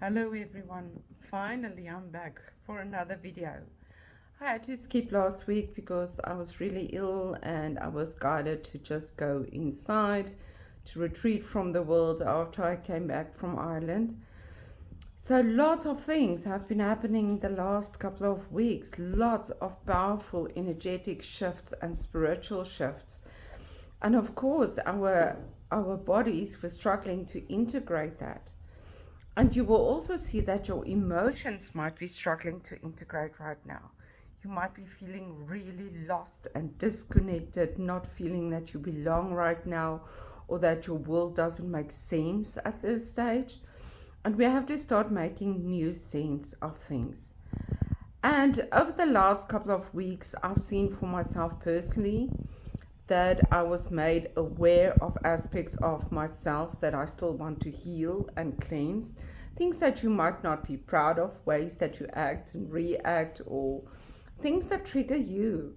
Hello everyone, finally I'm back for another video. I had to skip last week because I was really ill and I was guided to just go inside to retreat from the world after I came back from Ireland. So lots of things have been happening the last couple of weeks, lots of powerful energetic shifts and spiritual shifts. And of course our bodies were struggling to integrate that. And you will also see that your emotions might be struggling to integrate right now. You might be feeling really lost and disconnected, not feeling that you belong right now or that your world doesn't make sense at this stage. And we have to start making new sense of things. And over the last couple of weeks, I've seen for myself personally that I was made aware of aspects of myself that I still want to heal and cleanse. Things that you might not be proud of, ways that you act and react, or things that trigger you.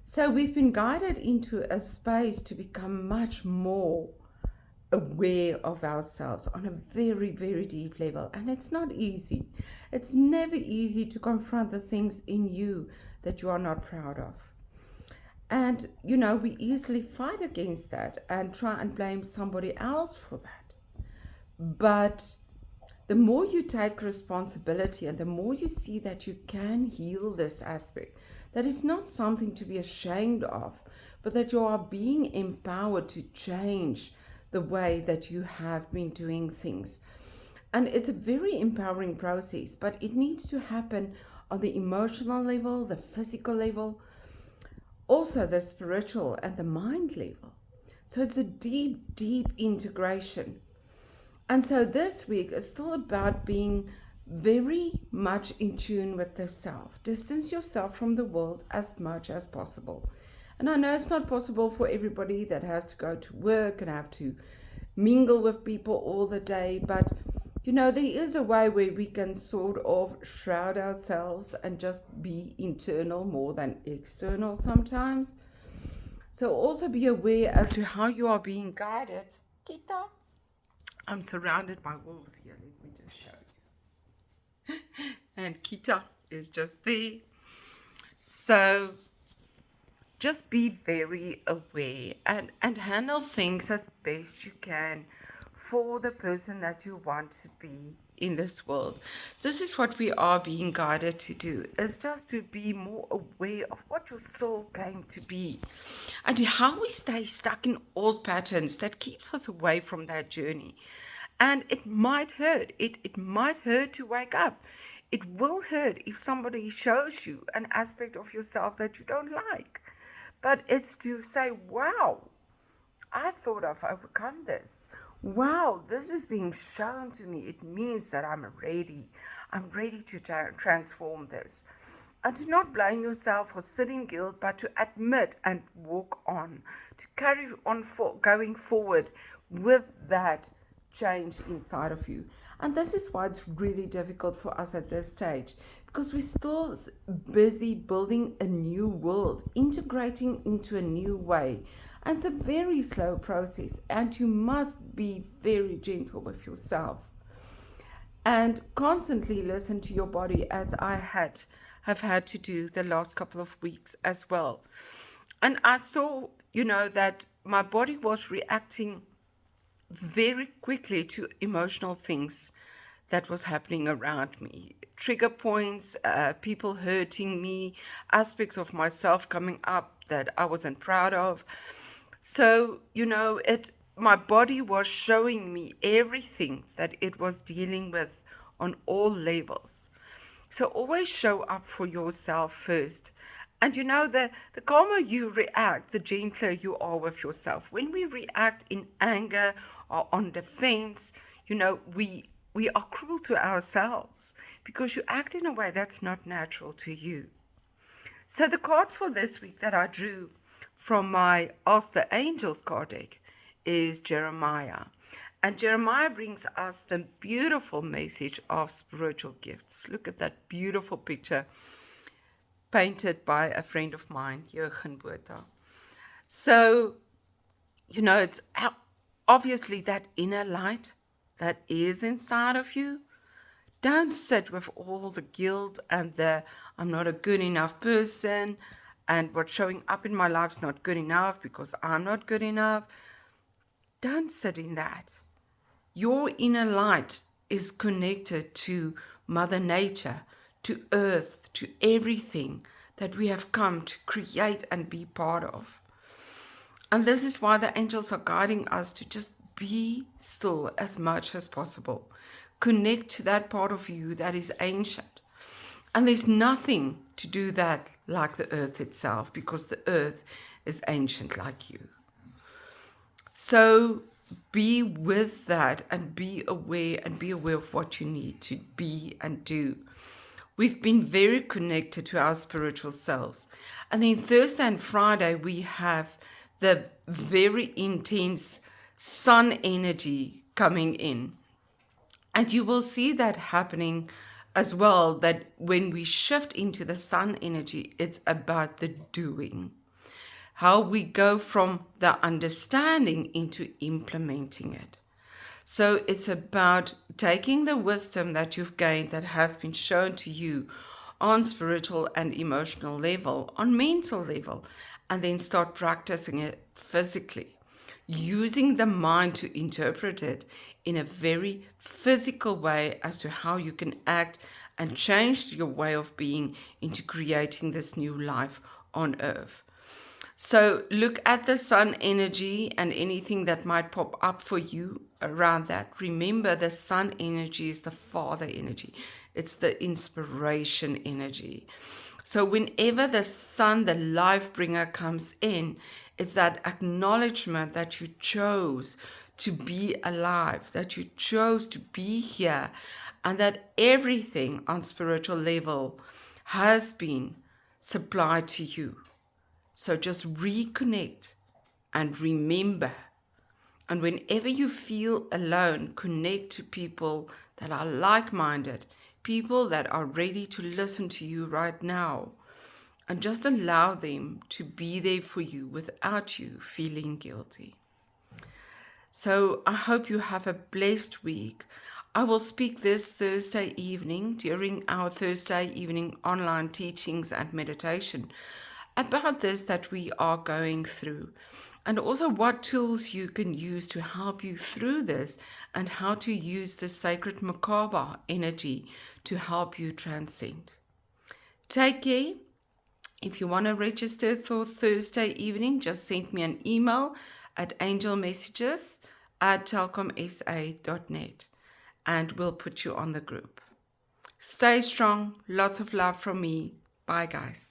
So we've been guided into a space to become much more aware of ourselves on a very, very deep level. And it's not easy. It's never easy to confront the things in you that you are not proud of. And, we easily fight against that and try and blame somebody else for that. But the more you take responsibility and the more you see that you can heal this aspect, that it's not something to be ashamed of, but that you are being empowered to change the way that you have been doing things. And it's a very empowering process, but it needs to happen on the emotional level, the physical level, also the spiritual and the mind level. So it's a deep, deep integration. And so this week is still about being very much in tune with the self. Distance yourself from the world as much as possible. And I know it's not possible for everybody that has to go to work and have to mingle with people all the day, but there is a way where we can sort of shroud ourselves and just be internal more than external sometimes. So also be aware as to how you are being guided. Kita, I'm surrounded by wolves here. Let me just show you. And Kita is just there. So just be very aware and handle things as best you can for the person that you want to be in this world. This is what we are being guided to do, is just to be more aware of what your soul came to be and how we stay stuck in old patterns that keeps us away from that journey. And it might hurt. It might hurt to wake up. It will hurt if somebody shows you an aspect of yourself that you don't like. But it's to say, wow, I thought I've overcome this. Wow, this is being shown to me. It means that I'm ready. I'm ready to transform this. And to not blame yourself or sit in guilt, but to admit and walk on, to carry on going forward with that change inside of you. And this is why it's really difficult for us at this stage, because we're still busy building a new world, integrating into a new way. And it's a very slow process, and you must be very gentle with yourself and constantly listen to your body, as I have had to do the last couple of weeks as well. And I saw, that my body was reacting very quickly to emotional things that was happening around me. Trigger points, people hurting me, aspects of myself coming up that I wasn't proud of. So, my body was showing me everything that it was dealing with on all levels. So always show up for yourself first. And the calmer you react, the gentler you are with yourself. When we react in anger or on defense, we are cruel to ourselves because you act in a way that's not natural to you. So the card for this week that I drew from my Ask the Angels card deck is Jeremiah. And Jeremiah brings us the beautiful message of spiritual gifts. Look at that beautiful picture painted by a friend of mine, Jurgen Botha. So, it's obviously that inner light that is inside of you. Don't sit with all the guilt and the I'm not a good enough person and what's showing up in my life is not good enough because I'm not good enough. Don't sit in that. Your inner light is connected to Mother Nature, to Earth, to everything that we have come to create and be part of. And this is why the angels are guiding us to just be still as much as possible. Connect to that part of you that is ancient. And there's nothing to do that like the earth itself, because the earth is ancient like you. So be with that and be aware of what you need to be and do. We've been very connected to our spiritual selves. And then Thursday and Friday, we have the very intense sun energy coming in. And you will see that happening as well, that when we shift into the sun energy, it's about the doing. How we go from the understanding into implementing it. So it's about taking the wisdom that you've gained, that has been shown to you on spiritual and emotional level, on mental level, and then start practicing it physically, using the mind to interpret it in a very physical way as to how you can act and change your way of being into creating this new life on earth. So look at the sun energy and anything that might pop up for you around that. Remember, the sun energy is the father energy. It's the inspiration energy. So whenever the sun, the life bringer, comes in, it's that acknowledgement that you chose to be alive, that you chose to be here, and that everything on spiritual level has been supplied to you. So just reconnect and remember. And whenever you feel alone, connect to people that are like-minded, people that are ready to listen to you right now. And just allow them to be there for you without you feeling guilty. So I hope you have a blessed week. I will speak this Thursday evening during our Thursday evening online teachings and meditation about this that we are going through, and also what tools you can use to help you through this, and how to use the sacred Merkaba energy to help you transcend. Take care. If you want to register for Thursday evening, just send me an email at angelmessages@telcomsa.net and we'll put you on the group. Stay strong. Lots of love from me. Bye, guys.